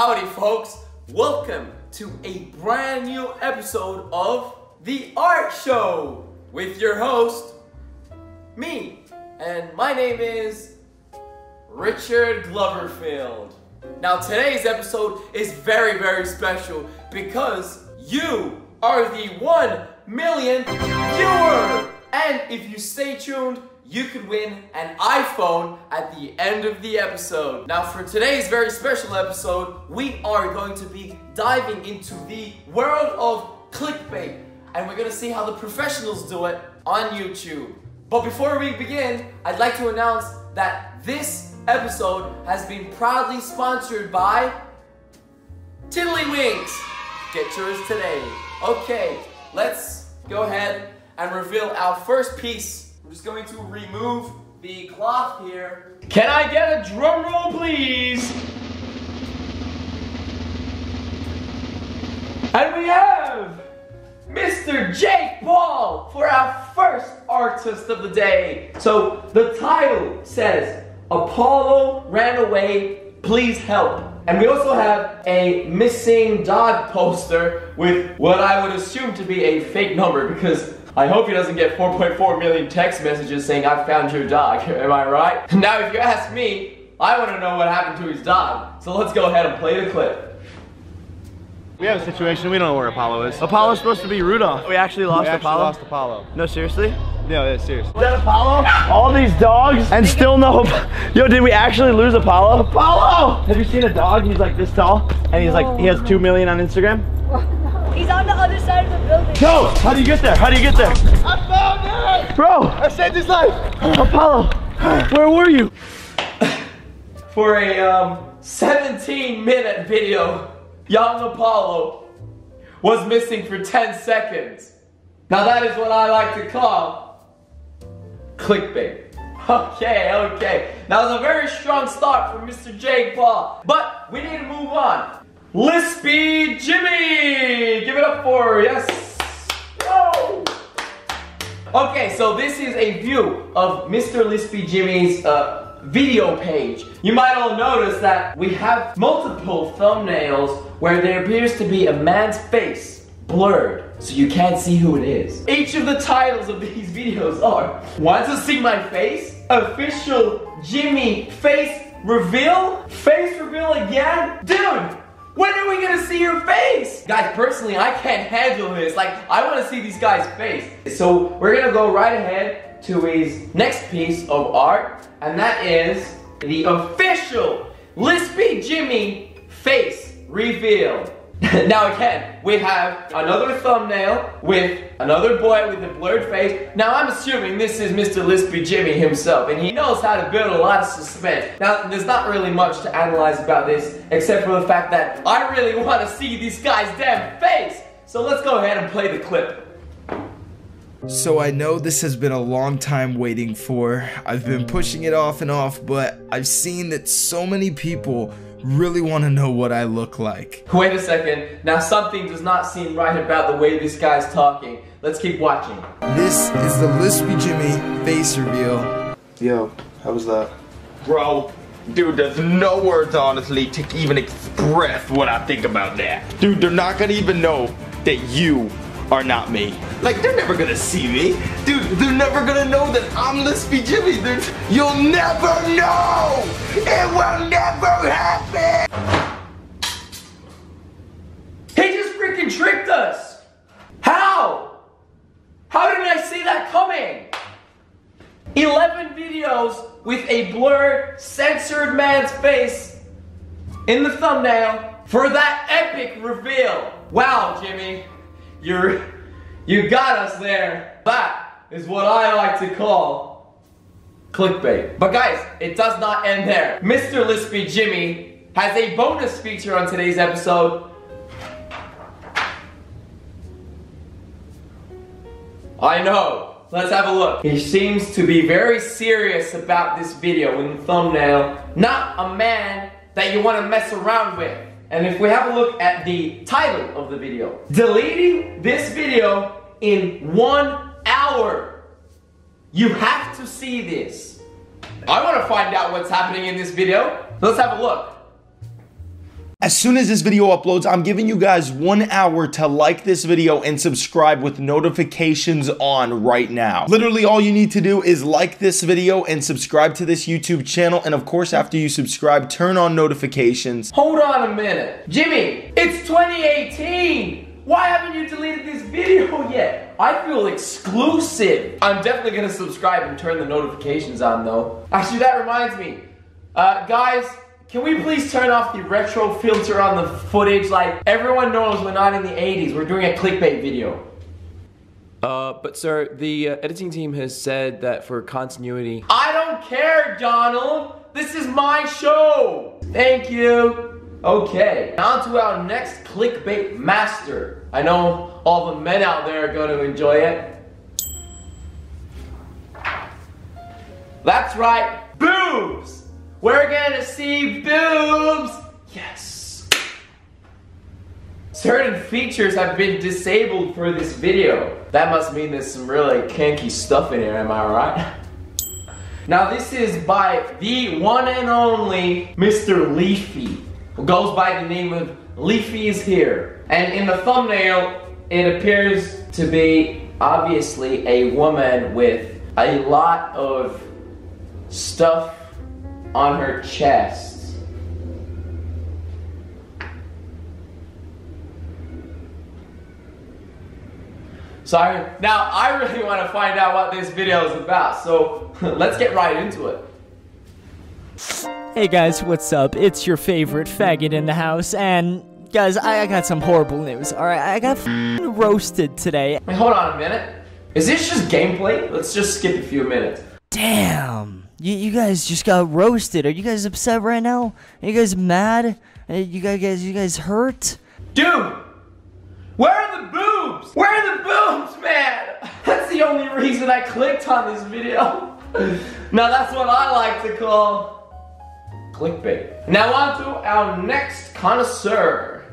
howdy folks, welcome to a brand new episode of The Art Show with your host, me, and my name is Richard Gloverfield. Now today's episode is very special because you are the 1 millionth viewer! And if you stay tuned, you could win an iPhone at the end of the episode. Now for today's very special episode, we are going to be diving into the world of clickbait. And we're gonna see how the professionals do it on YouTube. But before we begin, I'd like to announce that this episode has been proudly sponsored by Tiddlywinks. Get yours today. Okay, let's go ahead and reveal our first piece. I'm just going to remove the cloth here. Can I get a drum roll, please? And we have Mr. Jake Paul for our first artist of the day. So the title says, Apollo ran away, please help. And we also have a missing dog poster with what I would assume to be a fake number, because I hope he doesn't get 4.4 million text messages saying, I found your dog. Am I right? Now, if you ask me, I want to know what happened to his dog. So let's go ahead and play the clip. We have a situation, we don't know where Apollo is. Apollo's supposed to be Rudolph. We actually lost Apollo? We lost Apollo. No, seriously? No, yeah, seriously. Is that Apollo? All these dogs and still no... Yo, did we actually lose Apollo? Apollo! Have you seen a dog? He's like this tall and he's like, he has 2 million on Instagram. He's on the other side of the building. No! How do you get there? How do you get there? I found it! Bro! I saved his life! Apollo! Where were you? For a 17-minute video, young Apollo was missing for 10 seconds. Now that is what I like to call clickbait. Okay. That was a very strong start from Mr. Jake Paul. But we need to move on. Lispy Jimmy! Give it up for, yes! Whoa! Okay, so this is a view of Mr. Lispy Jimmy's video page. You might all notice that we have multiple thumbnails where there appears to be a man's face blurred, so you can't see who it is. Each of the titles of these videos are, want to see my face? Official Jimmy face reveal? Face reveal again? Dude! When are we gonna see your face? Guys, personally, I can't handle this. Like, I wanna see these guys' face. So, we're gonna go right ahead to his next piece of art, and that is the official Lispy Jimmy face reveal. Now again, we have another thumbnail with another boy with a blurred face. Now I'm assuming this is Mr. Lispy Jimmy himself, and he knows how to build a lot of suspense. Now there's not really much to analyze about this, except for the fact that I really want to see this guy's damn face. So let's go ahead and play the clip. So I know this has been a long time waiting for. I've been pushing it off and off, but I've seen that so many people really want to know what I look like. Wait a second. Now something does not seem right about the way this guy's talking. Let's keep watching. This is the Lispy Jimmy face reveal. Yo, how was that? Bro, dude, there's no words honestly to even express what I think about that. Dude, they're not gonna even know that you are not me. Like, they're never gonna see me. Dude, they're never gonna know that I'm Lispy Jimmy. You'll never know! It will never happen! He just freaking tricked us! How? How did I see that coming? 11 videos with a blurred, censored man's face in the thumbnail for that epic reveal. Wow, Jimmy. You got us there. That is what I like to call clickbait. But guys, it does not end there. Mr. Lispy Jimmy has a bonus feature on today's episode. I know. Let's have a look. He seems to be very serious about this video in the thumbnail. Not a man that you want to mess around with. And if we have a look at the title of the video, deleting this video in 1 hour. You have to see this. I want to find out what's happening in this video. Let's have a look. As soon as this video uploads, I'm giving you guys 1 hour to like this video and subscribe with notifications on right now. Literally all you need to do is like this video and subscribe to this YouTube channel. And of course, after you subscribe, turn on notifications. Hold on a minute. Jimmy, it's 2018. Why haven't you deleted this video yet? I feel exclusive. I'm definitely gonna subscribe and turn the notifications on though. Actually, that reminds me. Guys, can we please turn off the retro filter on the footage? Like, everyone knows we're not in the 80s. We're doing a clickbait video. But sir, the editing team has said that for continuity... I don't care, Donald. This is my show. Thank you. Okay, on to our next clickbait master. I know all the men out there are going to enjoy it. That's right, boobs. We're gonna see boobs! Yes! Certain features have been disabled for this video. That must mean there's some really kinky stuff in here, am I right? Now this is by the one and only Mr. Leafy, who goes by the name of Leafy is Here. And in the thumbnail, it appears to be obviously a woman with a lot of stuff on her chest. Sorry. Now I really want to find out what this video is about, so let's get right into it. Hey guys, what's up? It's your favorite faggot in the house, and guys, I got some horrible news. Alright, I got roasted today. Wait, hold on a minute. Is this just gameplay? Let's just skip a few minutes. Damn. You guys just got roasted. Are you guys upset right now? Are you guys mad? You guys hurt? Dude! Where are the boobs? Where are the boobs, man? That's the only reason I clicked on this video. Now that's what I like to call clickbait. Now on to our next connoisseur.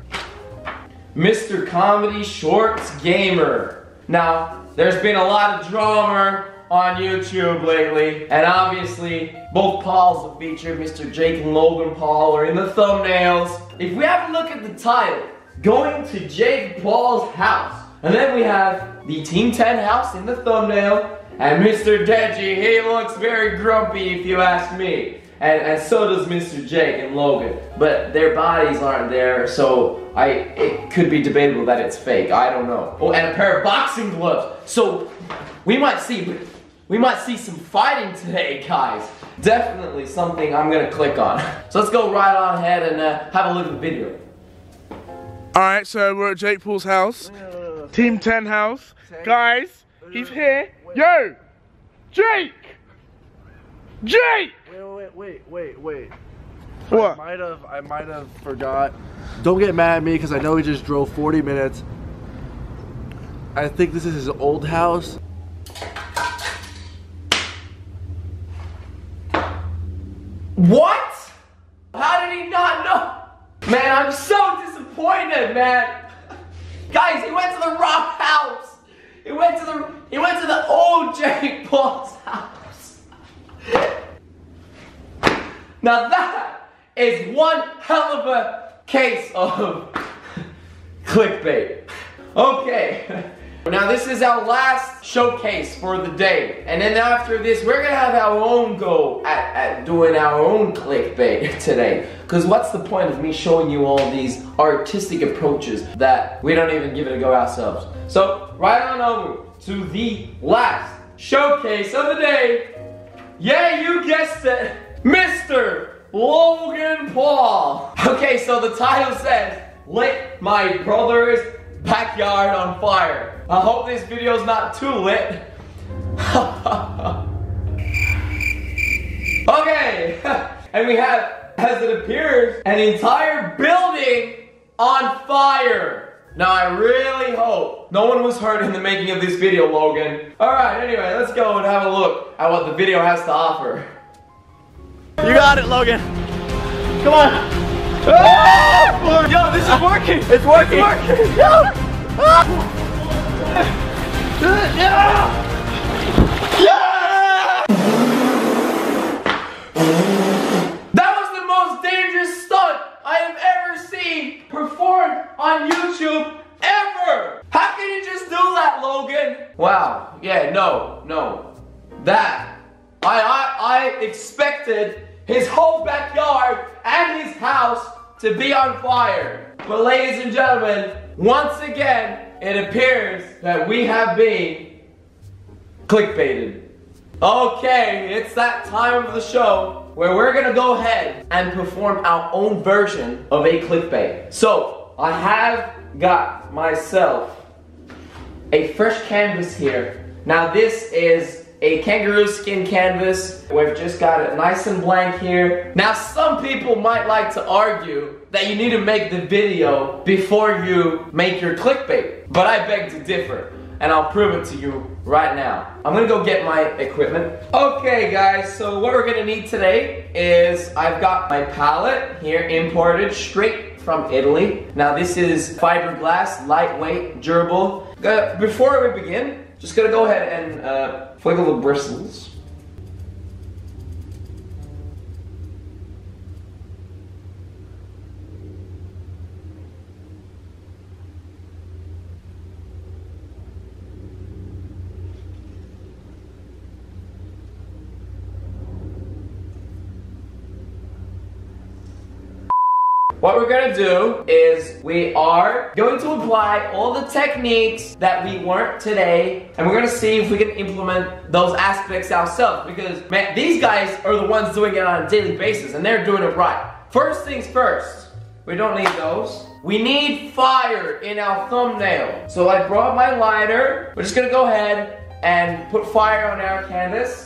Mr. Comedy Shorts Gamer. Now, there's been a lot of drama on YouTube lately, and obviously both Pauls have featured. Mr. Jake and Logan Paul are in the thumbnails. If we have a look at the title, going to Jake Paul's house, and then we have the Team 10 house in the thumbnail, and Mr. Deji, he looks very grumpy if you ask me, and so does Mr. Jake and Logan, but their bodies aren't there, so it could be debatable that it's fake. I don't know. Oh, and a pair of boxing gloves, so we might see some fighting today, guys. Definitely something I'm gonna click on. So let's go right on ahead and have a look at the video. Alright, so we're at Jake Paul's house. Team 10 house. Guys, he's here. Yo! Jake! Jake! Wait. What? I might have forgot. Don't get mad at me because I know he just drove 40 minutes. I think this is his old house. What? How did he not know? Man, I'm so disappointed, man. Guys, he went to the wrong house. He went to the old Jake Paul's house. Now that is one hell of a case of clickbait. Okay. Now this is our last showcase for the day, and then after this we're gonna have our own go at doing our own clickbait today, because what's the point of me showing you all these artistic approaches that we don't even give it a go ourselves. So right on over to the last showcase of the day. Yeah, you guessed it, Mr. Logan Paul. Okay, so the title says, "Lit my brother's backyard on fire." I hope this video's not too lit. Okay, and we have, as it appears, an entire building on fire. Now I really hope no one was hurt in the making of this video, Logan. Alright, anyway, let's go and have a look at what the video has to offer. You got it, Logan. Come on. Yo, this is working! It's working. That was the most dangerous stunt I have ever seen performed on YouTube ever. How can you just do that, Logan? Wow, yeah, no. That, I expected his whole backyard and his house to be on fire. But ladies and gentlemen, once again, it appears that we have been clickbaited. Okay, it's that time of the show where we're gonna go ahead and perform our own version of a clickbait. So, I have got myself a fresh canvas here. Now this is a kangaroo skin canvas. We've just got it nice and blank here. Now some people might like to argue that you need to make the video before you make your clickbait, but I beg to differ, and I'll prove it to you right now. I'm gonna go get my equipment. Okay guys, so what we're gonna need today is I've got my palette here imported straight from Italy. Now this is fiberglass, lightweight, durable. Before we begin, just gonna go ahead and wiggle the bristles. What we're gonna do is we are going to apply all the techniques that we learned today, and we're gonna see if we can implement those aspects ourselves, because man, these guys are the ones doing it on a daily basis and they're doing it right. First things first, we don't need those. We need fire in our thumbnail. So I brought my lighter. We're just gonna go ahead and put fire on our canvas.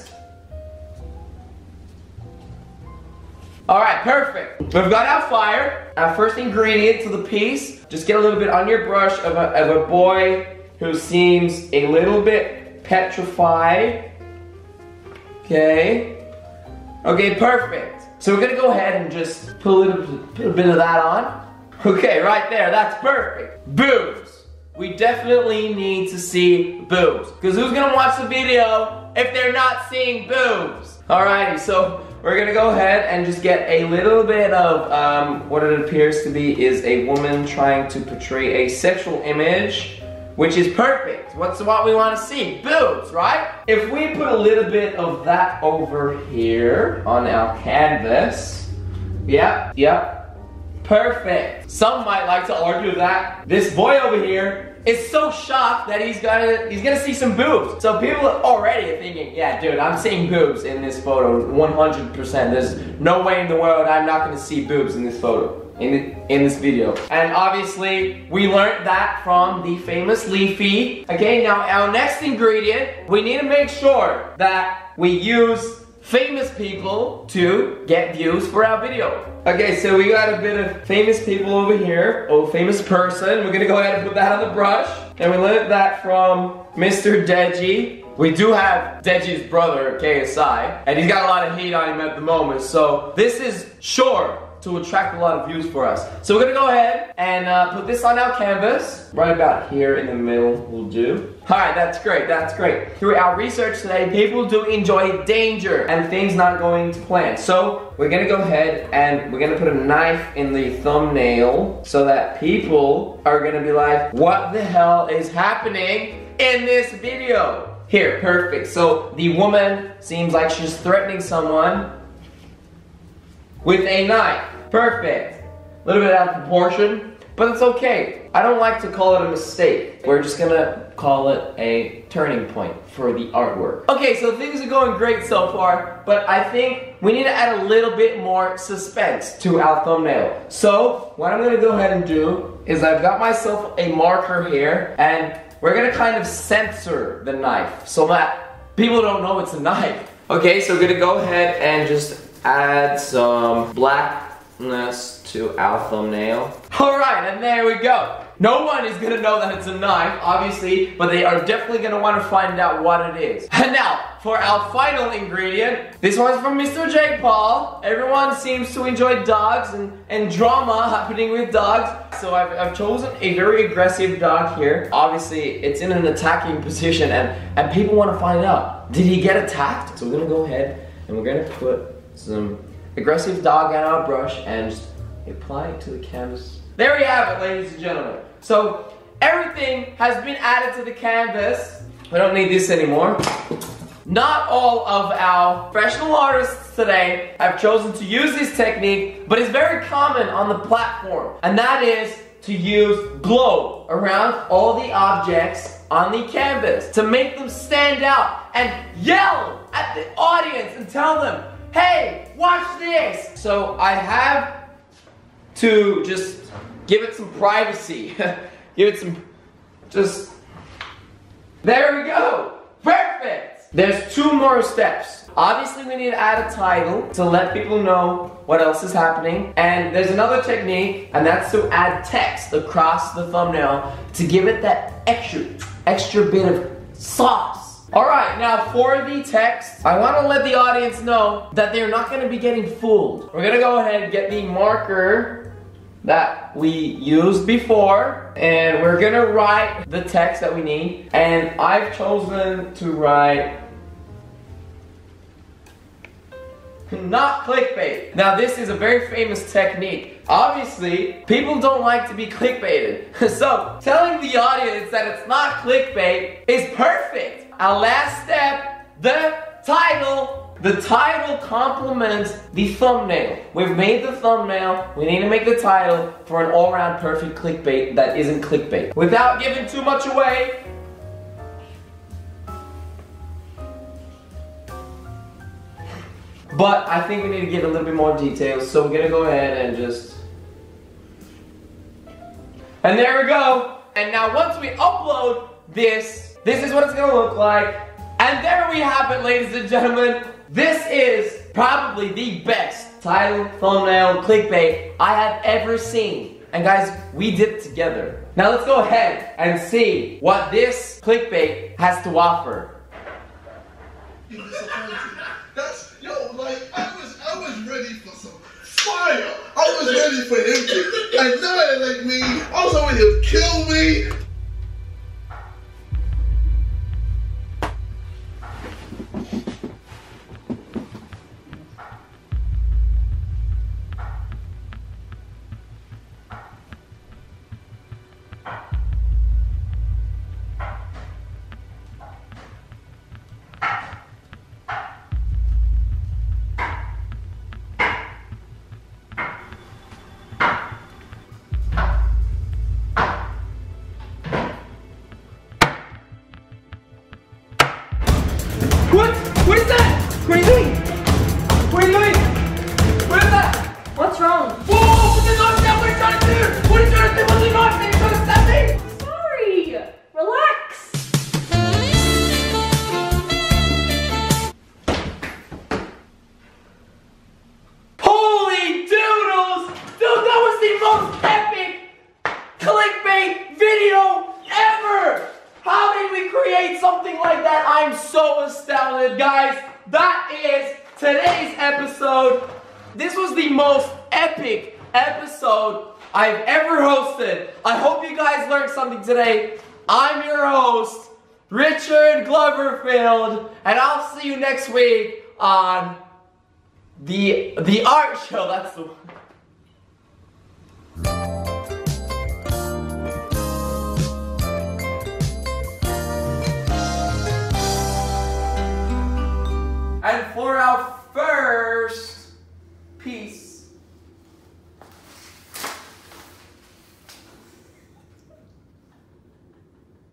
Alright, perfect. We've got our fire. Our first ingredient to the piece. Just get a little bit on your brush of a boy who seems a little bit petrified. Okay. Okay, perfect. So we're gonna go ahead and just put a bit of that on. Okay, right there, that's perfect. Boobs. We definitely need to see boobs. Because who's gonna watch the video if they're not seeing boobs? Alrighty, so we're gonna go ahead and just get a little bit of what it appears to be is a woman trying to portray a sexual image, which is perfect. What's what we want to see? Boobs, right? If we put a little bit of that over here on our canvas, yep, perfect. Some might like to argue that this boy over here is so shocked that he's gonna see some boobs. So people already are thinking, yeah, dude, I'm seeing boobs in this photo 100%. There's no way in the world I'm not gonna see boobs in this photo, in this video. And obviously, we learned that from the famous Leafy. Okay, now our next ingredient, we need to make sure that we use famous people to get views for our video. Okay, so we got a bit of famous people over here. Oh, famous person. We're gonna go ahead and put that on the brush. And we learned that from Mr. Deji. We do have Deji's brother, KSI, and he's got a lot of heat on him at the moment. So this is sure to attract a lot of views for us. So we're gonna go ahead and put this on our canvas. Right about here in the middle will do. Alright, that's great, that's great. Through our research today, people do enjoy danger and things not going to plan. So we're gonna go ahead and we're gonna put a knife in the thumbnail so that people are gonna be like, what the hell is happening in this video? Here, perfect. So the woman seems like she's threatening someone with a knife. Perfect. A little bit out of proportion, but it's okay. I don't like to call it a mistake. We're just gonna call it a turning point for the artwork. Okay, so things are going great so far, but I think we need to add a little bit more suspense to our thumbnail. So, what I'm gonna go ahead and do is I've got myself a marker here, and we're gonna kind of censor the knife so that people don't know it's a knife. Okay, so we're gonna go ahead and just add some blackness to our thumbnail. Alright, and there we go. No one is gonna know that it's a knife, obviously, but they are definitely gonna want to find out what it is. And now, for our final ingredient, this one's from Mr. Jake Paul. Everyone seems to enjoy dogs and drama happening with dogs. So I've chosen a very aggressive dog here. Obviously, it's in an attacking position, and people want to find out, did he get attacked? So we're gonna go ahead and we're gonna put some aggressive dog on our brush and just apply it to the canvas there we have it, ladies and gentlemen. So everything has been added to the canvas. We don't need this anymore. Not all of our professional artists today have chosen to use this technique, but it's very common on the platform, and that is to use glow around all the objects on the canvas to make them stand out and yell at the audience and tell them, hey, watch this. So I have to just give it some privacy. Give it some, there we go. Perfect. There's 2 more steps. Obviously, we need to add a title to let people know what else is happening. And there's another technique, and that's to add text across the thumbnail to give it that extra bit of sauce. All right, now for the text, I want to let the audience know that they're not going to be getting fooled. We're going to go ahead and get the marker that we used before, and we're going to write the text that we need. And I've chosen to write not clickbait. Now this is a very famous technique. Obviously, people don't like to be clickbaited. So, telling the audience that it's not clickbait is perfect. Our last step, the title. The title complements the thumbnail. We've made the thumbnail. We need to make the title for an all-around perfect clickbait that isn't clickbait. Without giving too much away, but I think we need to give a little bit more details, so we're gonna go ahead and just... And there we go! And now once we upload this is what it's gonna look like. And there we have it, ladies and gentlemen. This is probably the best title, thumbnail, clickbait I have ever seen. And guys, we did it together. Now let's go ahead and see what this clickbait has to offer. I was ready for some fire. I was ready for him to annihilate me. I was ready to kill me. What is that? What are you doing? What are you doing? What is that? What's wrong? Whoa! Put the knife down! What are you trying to do? What are you trying to do? Put the knife down! You're trying to stab me? Sorry. Relax. Holy doodles! Dude, that was the most epic clickbait video ever! How did we create something like that? I'm so astounded, guys. That is today's episode. This was the most epic episode I've ever hosted. I hope you guys learned something today. I'm your host, Richard Gloverfield, and I'll see you next week on the art show. That's the one. And for our first